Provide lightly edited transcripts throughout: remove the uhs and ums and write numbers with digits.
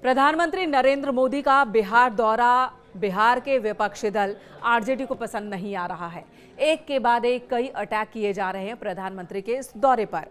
प्रधानमंत्री नरेंद्र मोदी का बिहार दौरा बिहार के विपक्षी दल आरजेडी को पसंद नहीं आ रहा है। एक के बाद एक कई अटैक किए जा रहे हैं प्रधानमंत्री के इस दौरे पर।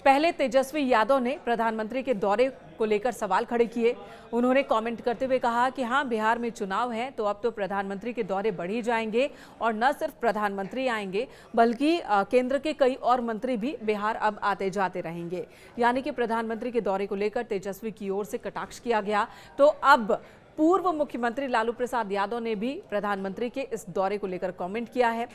पहले तेजस्वी यादव ने प्रधानमंत्री के दौरे को लेकर सवाल खड़े किए। उन्होंने कमेंट करते हुए कहा कि हाँ, बिहार में चुनाव है तो अब तो प्रधानमंत्री के दौरे बढ़ ही जाएंगे और न सिर्फ प्रधानमंत्री आएंगे बल्कि केंद्र के कई और मंत्री भी बिहार अब आते जाते रहेंगे। यानी कि प्रधानमंत्री के दौरे को लेकर तेजस्वी की ओर से कटाक्ष किया गया। तो अब पूर्व मुख्यमंत्री लालू प्रसाद यादव ने भी प्रधानमंत्री के इस दौरे को लेकर कमेंट किया है।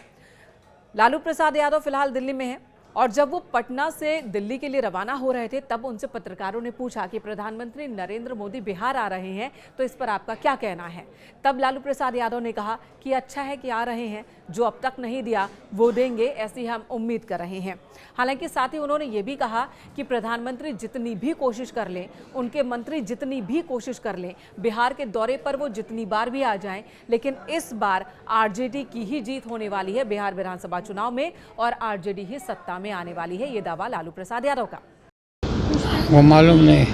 लालू प्रसाद यादव फिलहाल दिल्ली में हैं और जब वो पटना से दिल्ली के लिए रवाना हो रहे थे तब उनसे पत्रकारों ने पूछा कि प्रधानमंत्री नरेंद्र मोदी बिहार आ रहे हैं तो इस पर आपका क्या कहना है। तब लालू प्रसाद यादव ने कहा कि अच्छा है कि आ रहे हैं, जो अब तक नहीं दिया वो देंगे, ऐसी हम उम्मीद कर रहे हैं। हालांकि साथ ही उन्होंने ये भी कहा कि प्रधानमंत्री जितनी भी कोशिश कर लें, उनके मंत्री जितनी भी कोशिश कर लें, बिहार के दौरे पर वो जितनी बार भी आ जाएं, लेकिन इस बार आरजेडी की ही जीत होने वाली है बिहार विधानसभा चुनाव में और आरजेडी ही सत्ता में आने वाली है। ये दावा लालू प्रसाद यादव का। वो मालूम नहीं।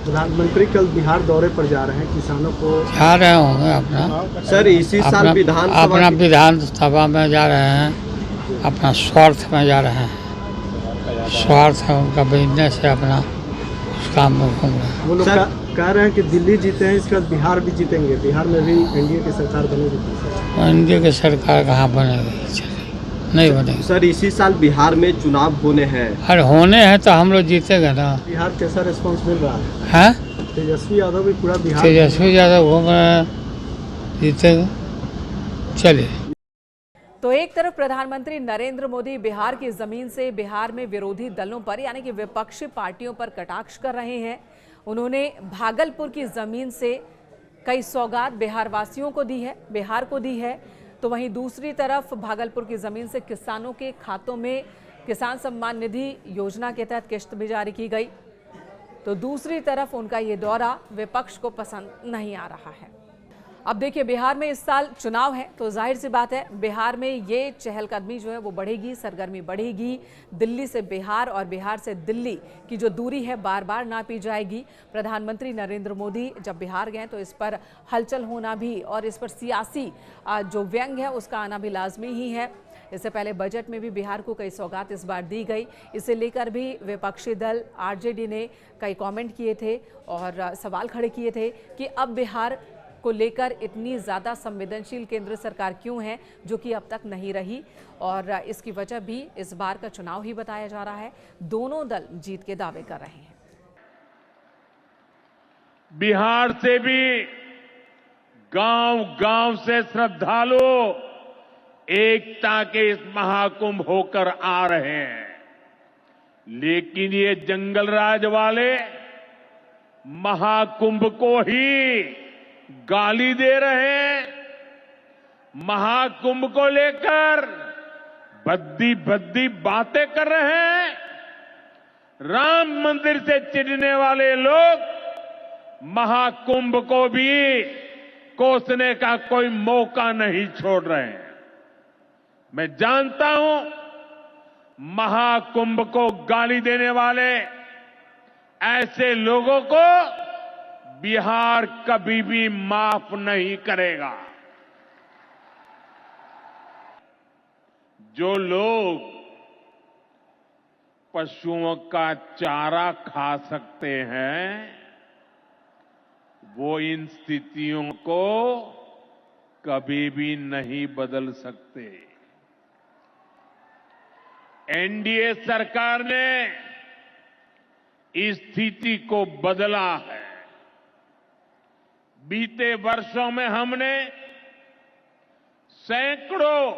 प्रधानमंत्री कल बिहार दौरे पर जा रहे हैं, किसानों को जा रहे होंगे अपना सर इसी साल अपना विधानसभा में जा रहे हैं, अपना स्वार्थ में जा रहे हैं। स्वार्थ है उनका, बिजनेस है अपना, उस काम में घूम रहे हैं। वो लोग कह रहे हैं कि दिल्ली जीते हैं, इसके बाद बिहार भी जीतेंगे, बिहार में भी एनडीए की सरकार बनेगी। एनडीए की सरकार कहाँ बनेगी, नहीं बनेगी सर। इसी साल बिहार में चुनाव होने हैं। अरे होने हैं तो हम लोग जीतेंगे ना। बिहार कैसा रिस्पांस मिल रहा है? तेजस्वी यादव भी पूरा बिहार, तेजस्वी यादव घूम रहे हैं, जीतेंगे। चलिए। तो एक तरफ प्रधानमंत्री नरेंद्र मोदी बिहार की जमीन से बिहार में विरोधी दलों पर यानी कि विपक्षी पार्टियों पर कटाक्ष कर रहे हैं। उन्होंने भागलपुर की जमीन से कई सौगात बिहार वासियों को दी है, बिहार को दी है। तो वहीं दूसरी तरफ भागलपुर की जमीन से किसानों के खातों में किसान सम्मान निधि योजना के तहत किश्त भी जारी की गई। तो दूसरी तरफ उनका ये दौरा विपक्ष को पसंद नहीं आ रहा है। अब देखिए, बिहार में इस साल चुनाव है तो जाहिर सी बात है बिहार में ये चहलकदमी जो है वो बढ़ेगी, सरगर्मी बढ़ेगी। दिल्ली से बिहार और बिहार से दिल्ली की जो दूरी है बार बार नापी जाएगी। प्रधानमंत्री नरेंद्र मोदी जब बिहार गए तो इस पर हलचल होना भी और इस पर सियासी जो व्यंग है उसका आना भी लाजमी ही है। इससे पहले बजट में भी बिहार को कई सौगात इस बार दी गई। इसे लेकर भी विपक्षी दल आरजेडी ने कई कमेंट किए थे और सवाल खड़े किए थे कि अब बिहार को लेकर इतनी ज़्यादा संवेदनशील केंद्र सरकार क्यों है, जो कि अब तक नहीं रही। और इसकी वजह भी इस बार का चुनाव ही बताया जा रहा है। दोनों दल जीत के दावे कर रहे हैं। बिहार से भी गांव-गांव से श्रद्धालु एकता के इस महाकुंभ होकर आ रहे हैं, लेकिन ये जंगल राज वाले महाकुंभ को ही गाली दे रहे हैं। महाकुंभ को लेकर भद्दी भद्दी बातें कर रहे हैं। राम मंदिर से चिढ़ने वाले लोग महाकुंभ को भी कोसने का कोई मौका नहीं छोड़ रहे हैं। मैं जानता हूं महाकुंभ को गाली देने वाले ऐसे लोगों को बिहार कभी भी माफ नहीं करेगा। जो लोग पशुओं का चारा खा सकते हैं वो इन स्थितियों को कभी भी नहीं बदल सकते। एनडीए सरकार ने इस स्थिति को बदला है। बीते वर्षों में हमने सैकड़ों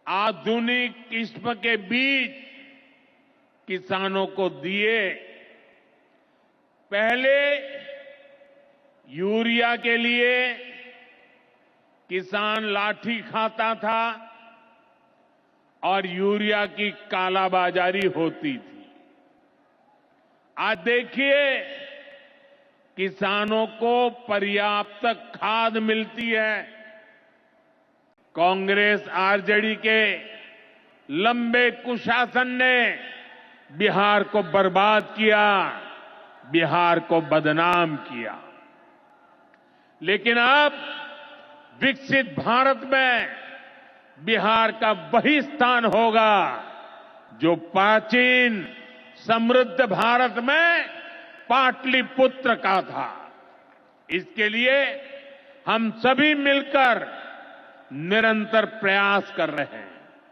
आधुनिक किस्म के बीज किसानों को दिए। पहले यूरिया के लिए किसान लाठी खाता था और यूरिया की कालाबाजारी होती थी। आज देखिए किसानों को पर्याप्त खाद मिलती है। कांग्रेस आरजेडी के लंबे कुशासन ने बिहार को बर्बाद किया। बिहार को बदनाम किया। लेकिन अब विकसित भारत में बिहार का वही स्थान होगा जो प्राचीन समृद्ध भारत में पाटलिपुत्र का था। इसके लिए हम सभी मिलकर निरंतर प्रयास कर रहे हैं।